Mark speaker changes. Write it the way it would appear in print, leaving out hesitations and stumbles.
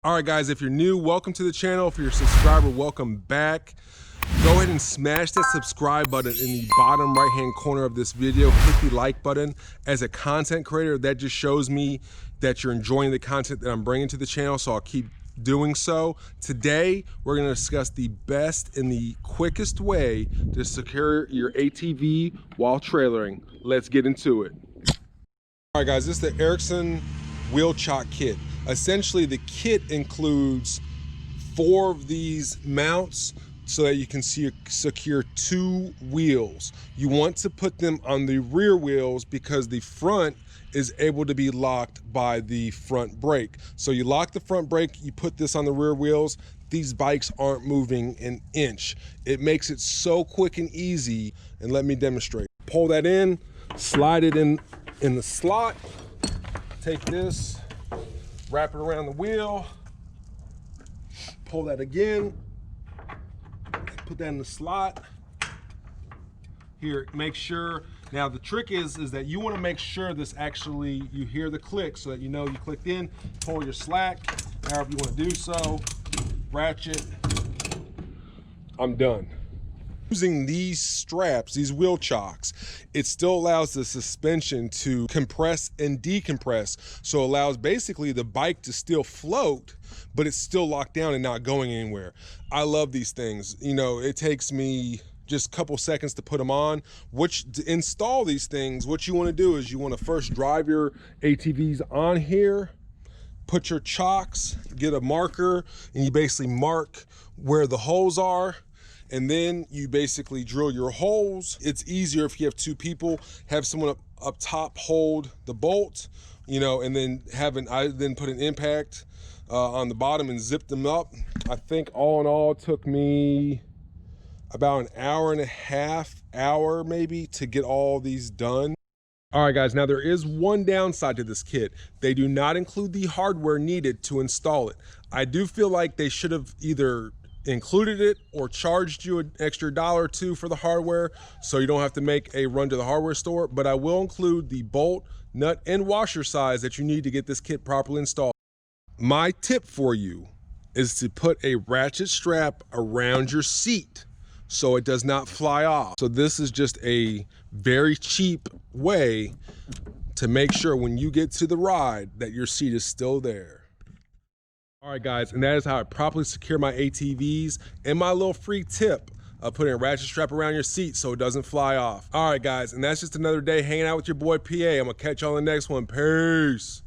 Speaker 1: All right, guys, if you're new, welcome to the channel. If you're a subscriber, welcome back. Go ahead and smash that subscribe button in the bottom right-hand corner of this video. Hit the like button. As a content creator, that just shows me that you're enjoying the content that I'm bringing to the channel, so I'll keep doing so. Today, we're gonna discuss the best and the quickest way to secure your ATV while trailering. Let's get into it. All right, guys, this is the Erickson wheel chock kit. Essentially, the kit includes 4 of these mounts so that you can secure 2 wheels. You want to put them on the rear wheels because the front is able to be locked by the front brake. So you lock the front brake, you put this on the rear wheels. These bikes aren't moving an inch. It makes it so quick and easy, and let me demonstrate. Pull that in, slide it in the slot, take this, wrap it around the wheel, pull that again, put that in the slot. Here, make sure, now the trick is that you want to make sure this actually, you hear the click so that you know you clicked in, pull your slack, however you want to do so, ratchet, I'm done. Using these straps, these wheel chocks, it still allows the suspension to compress and decompress. So it allows basically the bike to still float, but it's still locked down and not going anywhere. I love these things. You know, it takes me just a couple seconds to put them on. To install these things, what you want to do is you want to first drive your ATVs on here, put your chocks, get a marker, and you basically mark where the holes are. And then you basically drill your holes. It's easier if you have 2 people, have someone up top hold the bolt, you know, and then I then put an impact on the bottom and zip them up. I think all in all, it took me about an hour and a half, maybe, to get all these done. All right, guys, now there is one downside to this kit. They do not include the hardware needed to install it. I do feel like they should have either included it or charged you an extra $1 or $2 for the hardware so you don't have to make a run to the hardware store, but I will include the bolt, nut, and washer size that you need to get this kit properly installed. My tip for you is to put a ratchet strap around your seat so it does not fly off. So this is just a very cheap way to make sure when you get to the ride that your seat is still there. All right, guys, and that is how I properly secure my ATVs, and my little free tip of putting a ratchet strap around your seat so it doesn't fly off. All right, guys, and that's just another day hanging out with your boy PA. I'm gonna catch you on the next one. Peace.